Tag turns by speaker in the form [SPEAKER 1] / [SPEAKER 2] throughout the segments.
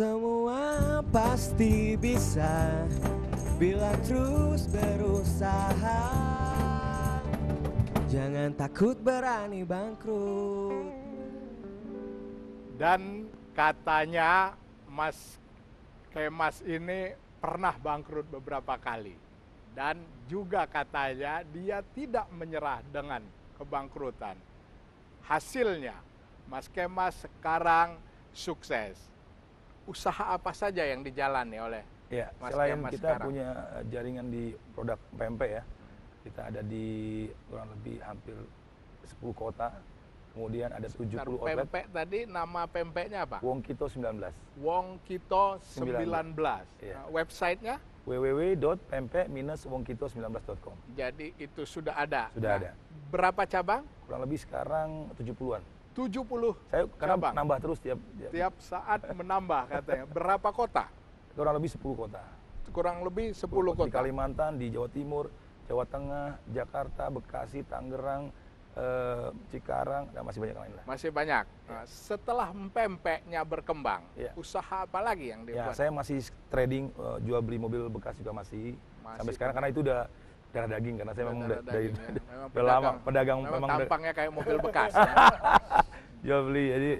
[SPEAKER 1] Semua pasti bisa bila terus berusaha. Jangan takut berani bangkrut.
[SPEAKER 2] Dan katanya Mas Kemas ini pernah bangkrut beberapa kali. Dan juga katanya dia tidak menyerah dengan kebangkrutan. Hasilnya Mas Kemas sekarang sukses. Usaha apa saja yang dijalani oleh
[SPEAKER 3] Ya,
[SPEAKER 2] Mas
[SPEAKER 3] selain
[SPEAKER 2] Kemas
[SPEAKER 3] kita
[SPEAKER 2] sekarang?
[SPEAKER 3] punya jaringan di produk pempek ya, kita ada di kurang lebih hampir 10 kota, kemudian ada 70 outlet.
[SPEAKER 2] Pempek tadi nama pempeknya apa?
[SPEAKER 3] Wongkito 19.
[SPEAKER 2] Wongkito 19.
[SPEAKER 3] Iya.
[SPEAKER 2] Nah, websitenya?
[SPEAKER 3] www.pempek-wongkito19.com.
[SPEAKER 2] Jadi itu sudah ada.
[SPEAKER 3] Sudah ada.
[SPEAKER 2] Berapa cabang?
[SPEAKER 3] Kurang lebih sekarang 70-an.
[SPEAKER 2] 70
[SPEAKER 3] Saya karena
[SPEAKER 2] cabang.
[SPEAKER 3] nambah terus tiap
[SPEAKER 2] Tiap saat menambah katanya. Berapa kota?
[SPEAKER 3] kurang lebih 10 kota.
[SPEAKER 2] Kurang lebih 10
[SPEAKER 3] Di
[SPEAKER 2] kota.
[SPEAKER 3] Kalimantan, di Jawa Timur, Jawa Tengah, Jakarta, Bekasi, Tangerang, Cikarang, dan masih banyak lain lah.
[SPEAKER 2] Masih banyak. Nah, setelah pempeknya berkembang,
[SPEAKER 3] Ya.
[SPEAKER 2] usaha apa lagi yang
[SPEAKER 3] Ya,
[SPEAKER 2] dibuat?
[SPEAKER 3] saya masih trading, jual beli mobil bekas juga masih sampai sekarang karena itu udah darah daging karena saya memang
[SPEAKER 2] Darah
[SPEAKER 3] dari
[SPEAKER 2] daging, ya. Memang
[SPEAKER 3] udah lama pedagang
[SPEAKER 2] memang
[SPEAKER 3] memang
[SPEAKER 2] tampangnya kayak mobil bekas. Ya.
[SPEAKER 3] jual beli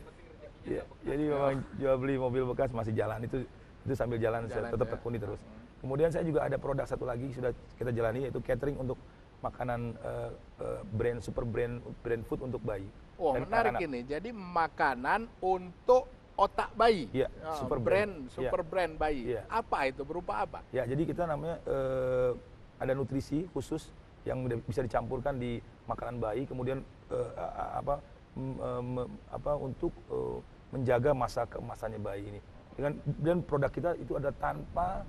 [SPEAKER 3] jadi memang jual beli mobil bekas masih jalan itu sambil jalan saya
[SPEAKER 2] Jalan,
[SPEAKER 3] tetap
[SPEAKER 2] ya.
[SPEAKER 3] tekuni terus. Kemudian saya juga ada produk satu lagi sudah kita jalani yaitu catering untuk makanan super brand food untuk bayi.
[SPEAKER 2] Oh,
[SPEAKER 3] dan
[SPEAKER 2] menarik
[SPEAKER 3] anak-anak.
[SPEAKER 2] ini. Jadi makanan untuk otak bayi.
[SPEAKER 3] Iya, super brand.
[SPEAKER 2] super brand bayi.
[SPEAKER 3] Iya.
[SPEAKER 2] Apa itu? Berupa apa?
[SPEAKER 3] Ya, jadi kita namanya ada nutrisi khusus yang bisa dicampurkan di makanan bayi, kemudian untuk menjaga masa keemasannya bayi ini. Dan produk kita itu ada tanpa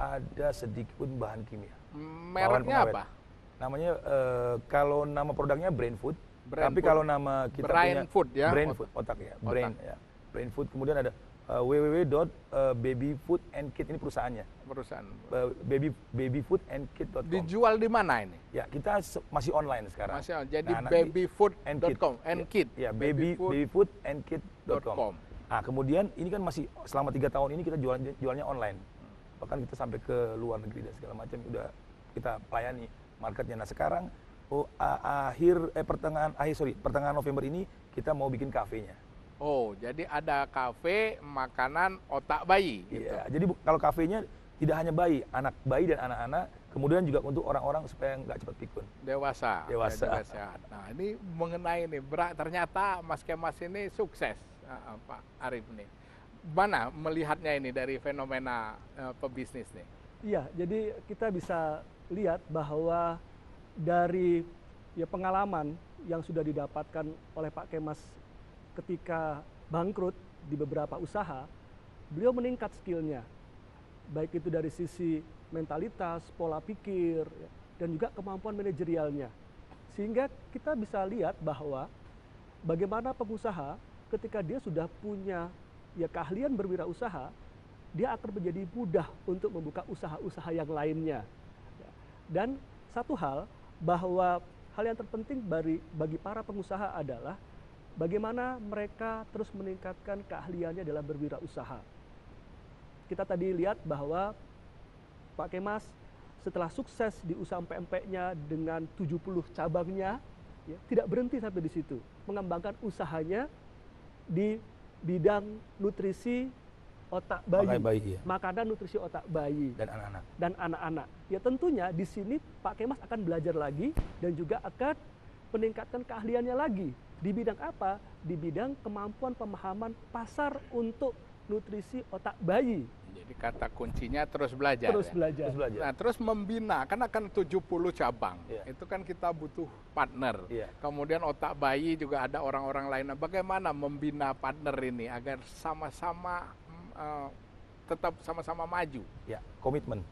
[SPEAKER 3] ada sedikit pun bahan kimia.
[SPEAKER 2] Mereknya apa?
[SPEAKER 3] Namanya kalau nama produknya Brain Food,
[SPEAKER 2] Brain
[SPEAKER 3] tapi
[SPEAKER 2] Food.
[SPEAKER 3] kalau nama kita
[SPEAKER 2] Brain
[SPEAKER 3] punya
[SPEAKER 2] Food ya?
[SPEAKER 3] Brain
[SPEAKER 2] Otak.
[SPEAKER 3] Food, otak ya,
[SPEAKER 2] Otak.
[SPEAKER 3] Brain ya. Brain Food, kemudian ada www.babyfoodandkit ini perusahaannya.
[SPEAKER 2] Perusahaan.
[SPEAKER 3] babyfoodandkit.com.
[SPEAKER 2] Dijual di mana ini?
[SPEAKER 3] Ya, kita masih online sekarang.
[SPEAKER 2] Masih jadi
[SPEAKER 3] Nah, nanti-
[SPEAKER 2] babyfood.com,
[SPEAKER 3] Kit. Ya, babyfoodandkit.com. Nah, kemudian ini kan masih selama 3 tahun ini kita jualnya online. Bahkan kita sampai ke luar negeri dan segala macam udah kita pelayani marketnya. Nah, sekarang pertengahan November ini kita mau bikin kafenya.
[SPEAKER 2] Oh, jadi ada kafe makanan otak bayi. Gitu.
[SPEAKER 3] Iya, jadi kalau kafenya tidak hanya bayi, anak bayi dan anak-anak, kemudian juga untuk orang-orang supaya nggak cepat pikun.
[SPEAKER 2] Dewasa.
[SPEAKER 3] Dewasa.
[SPEAKER 2] Ya, dewasa. Nah, ini mengenai ini, ternyata Mas Kemas ini sukses, Pak Arif nih. Mana melihatnya ini dari fenomena pebisnis nih?
[SPEAKER 4] Iya, jadi kita bisa lihat bahwa dari pengalaman yang sudah didapatkan oleh Pak Kemas ketika bangkrut di beberapa usaha, beliau meningkat skillnya. Baik itu dari sisi mentalitas, pola pikir, dan juga kemampuan manajerialnya. Sehingga kita bisa lihat bahwa bagaimana pengusaha ketika dia sudah punya keahlian berwirausaha, dia akan menjadi mudah untuk membuka usaha-usaha yang lainnya. Dan satu hal, bahwa hal yang terpenting bagi para pengusaha adalah bagaimana mereka terus meningkatkan keahliannya dalam berwirausaha. Kita tadi lihat bahwa Pak Kemas setelah sukses di usaha pempeknya dengan 70 cabangnya, tidak berhenti sampai di situ. Mengembangkan usahanya di bidang nutrisi otak bayi,
[SPEAKER 3] ya.
[SPEAKER 4] makanan nutrisi otak bayi
[SPEAKER 3] dan
[SPEAKER 4] anak-anak. Ya tentunya di sini Pak Kemas akan belajar lagi dan juga akan meningkatkan keahliannya lagi. Di bidang apa? Di bidang kemampuan pemahaman pasar untuk nutrisi otak bayi.
[SPEAKER 2] Jadi kata kuncinya terus belajar.
[SPEAKER 4] Terus belajar.
[SPEAKER 2] Nah, terus membina, kan akan 70 cabang.
[SPEAKER 3] Iya.
[SPEAKER 2] Itu kan kita butuh partner.
[SPEAKER 3] Iya.
[SPEAKER 2] Kemudian otak bayi juga ada orang-orang lain. Nah, bagaimana membina partner ini agar sama-sama tetap sama-sama maju?
[SPEAKER 3] Ya, komitmen.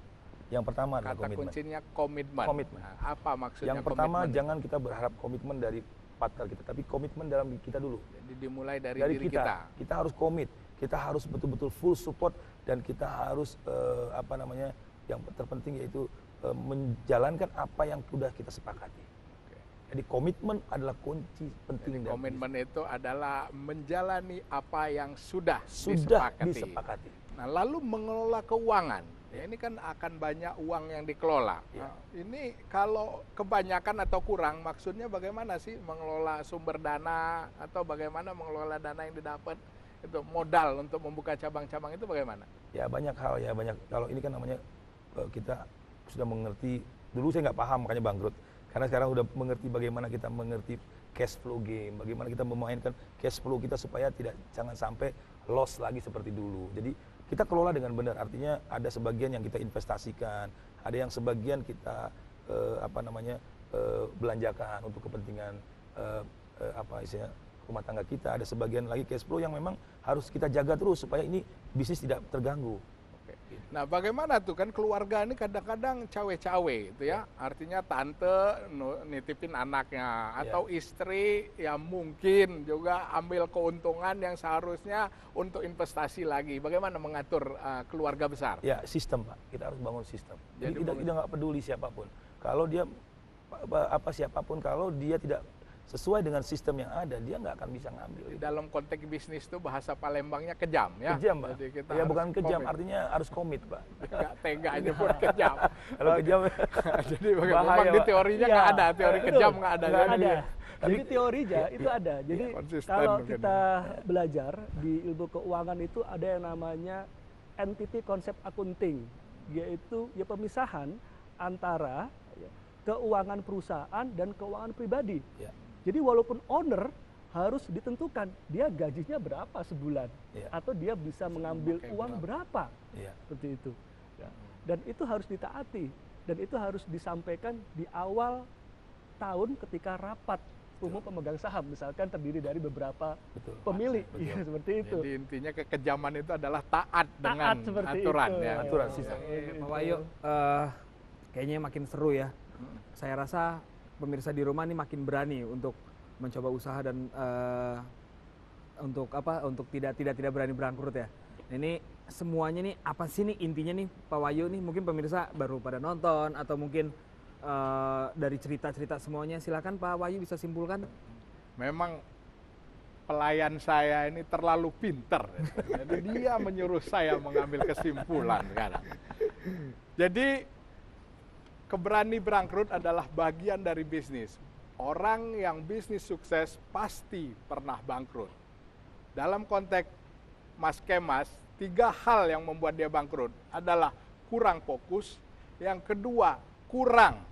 [SPEAKER 3] Yang pertama adalah
[SPEAKER 2] Kata
[SPEAKER 3] komitmen.
[SPEAKER 2] kuncinya komitmen.
[SPEAKER 3] Komitmen.
[SPEAKER 2] Nah, apa maksudnya
[SPEAKER 3] Yang pertama,
[SPEAKER 2] komitmen?
[SPEAKER 3] jangan kita berharap komitmen dari partner kita, tapi komitmen dalam diri kita dulu.
[SPEAKER 2] Jadi dimulai dari diri
[SPEAKER 3] kita. Kita harus komit, kita harus betul-betul full support, dan kita harus yang terpenting yaitu menjalankan apa yang sudah kita sepakati. Jadi komitmen adalah kunci penting.
[SPEAKER 2] Jadi
[SPEAKER 3] dari
[SPEAKER 2] komitmen itu adalah menjalani apa yang sudah
[SPEAKER 3] sudah
[SPEAKER 2] disepakati.
[SPEAKER 3] disepakati.
[SPEAKER 2] Nah, lalu mengelola keuangan. Ya, ini kan akan banyak uang yang dikelola.
[SPEAKER 3] Ya.
[SPEAKER 2] Nah, ini kalau kebanyakan atau kurang, maksudnya bagaimana sih mengelola sumber dana atau bagaimana mengelola dana yang didapat itu modal untuk membuka cabang-cabang itu bagaimana?
[SPEAKER 3] Ya banyak hal ya, banyak. Kalau ini kan namanya kita sudah mengerti. Dulu saya nggak paham makanya bangkrut. Karena sekarang udah mengerti bagaimana kita mengerti cash flow game, bagaimana kita memainkan cash flow kita supaya jangan sampai loss lagi seperti dulu. Jadi kita kelola dengan benar, artinya ada sebagian yang kita investasikan, ada yang sebagian kita belanjakan untuk kepentingan rumah tangga kita, ada sebagian lagi cash flow yang memang harus kita jaga terus supaya ini bisnis tidak terganggu.
[SPEAKER 2] Nah, bagaimana tuh kan keluarga ini kadang-kadang cawe-cawe itu ya, artinya tante nitipin anaknya atau istri ya mungkin juga ambil keuntungan yang seharusnya untuk investasi lagi. Bagaimana mengatur keluarga besar?
[SPEAKER 3] Ya sistem Pak, kita harus bangun sistem.
[SPEAKER 2] Jadi
[SPEAKER 3] kita nggak peduli siapapun. Kalau dia siapapun, kalau dia tidak sesuai dengan sistem yang ada, dia nggak akan bisa ngambil.
[SPEAKER 2] Di dalam konteks bisnis itu bahasa Palembangnya kejam ya.
[SPEAKER 3] Kejam Pak.
[SPEAKER 2] Jadi kita
[SPEAKER 3] ya bukan kejam,
[SPEAKER 2] komit.
[SPEAKER 3] artinya harus komit Pak.
[SPEAKER 2] Nggak tega aja pun kejam.
[SPEAKER 3] Kalau kejam,
[SPEAKER 2] Jadi memang
[SPEAKER 3] bahaya,
[SPEAKER 2] di
[SPEAKER 3] Pak.
[SPEAKER 2] teorinya
[SPEAKER 4] Iya,
[SPEAKER 2] nggak ada, teori
[SPEAKER 4] betul.
[SPEAKER 2] kejam nggak ada.
[SPEAKER 4] Nggak
[SPEAKER 2] Jadi-
[SPEAKER 4] ada. Jadi teorinya itu ada. Jadi
[SPEAKER 2] konsisten
[SPEAKER 4] kalau
[SPEAKER 2] mungkin.
[SPEAKER 4] kita belajar di ilmu keuangan itu ada yang namanya entity concept accounting, yaitu ya pemisahan antara keuangan perusahaan dan keuangan pribadi.
[SPEAKER 3] Ya.
[SPEAKER 4] Jadi walaupun owner harus ditentukan dia gajinya berapa sebulan,
[SPEAKER 3] Ya.
[SPEAKER 4] atau dia bisa mengambil
[SPEAKER 2] memakai
[SPEAKER 4] uang berapa,
[SPEAKER 3] Ya.
[SPEAKER 4] seperti itu. Ya. Dan itu harus ditaati, dan itu harus disampaikan di awal tahun ketika rapat umum pemegang saham, misalkan terdiri dari beberapa
[SPEAKER 3] Betul.
[SPEAKER 4] pemilih,
[SPEAKER 3] Betul.
[SPEAKER 4] ya, seperti itu.
[SPEAKER 2] Jadi intinya kekejaman itu adalah taat dengan
[SPEAKER 4] seperti
[SPEAKER 2] aturan
[SPEAKER 4] itu.
[SPEAKER 2] ya.
[SPEAKER 3] Aturan sistem.
[SPEAKER 5] Pak Wahyu, kayaknya makin seru ya. Saya rasa pemirsa di rumah nih makin berani untuk mencoba usaha dan untuk tidak berani bangkrut ya. Ini semuanya nih apa sih nih intinya nih Pak Wahyu nih, mungkin pemirsa baru pada nonton atau mungkin dari cerita-cerita semuanya, silakan Pak Wahyu bisa simpulkan.
[SPEAKER 2] Memang pelayan saya ini terlalu pinter. Jadi dia menyuruh saya mengambil kesimpulan sekarang. Jadi keberani bangkrut adalah bagian dari bisnis. Orang yang bisnis sukses pasti pernah bangkrut. Dalam konteks Mas Kemas, 3 hal yang membuat dia bangkrut adalah kurang fokus, yang kedua kurang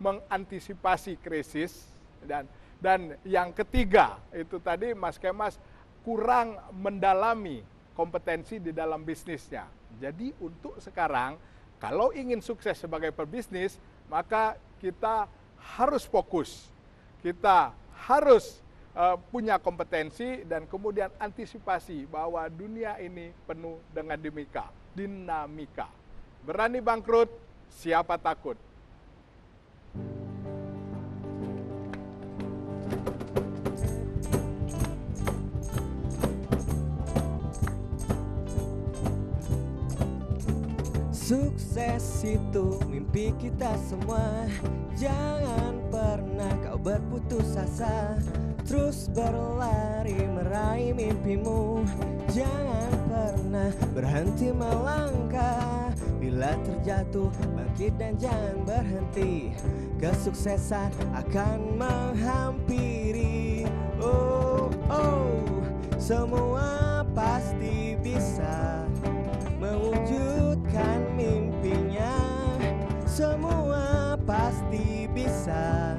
[SPEAKER 2] mengantisipasi krisis, dan yang ketiga itu tadi Mas Kemas kurang mendalami kompetensi di dalam bisnisnya. Jadi untuk sekarang kalau ingin sukses sebagai pebisnis, maka kita harus fokus, kita harus punya kompetensi, dan kemudian antisipasi bahwa dunia ini penuh dengan dinamika. Berani bangkrut, siapa takut?
[SPEAKER 1] Sukses itu mimpi kita semua. Jangan pernah kau berputus asa, terus berlari meraih mimpimu. Jangan pernah berhenti melangkah. Bila terjatuh bangkit dan jangan berhenti. Kesuksesan akan menghampiri. Oh, oh, semua pasti bisa mewujudkan mimpinya. Semua pasti bisa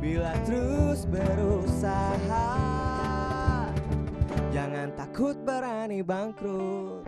[SPEAKER 1] bila terus berusaha. Jangan takut berani bangkrut.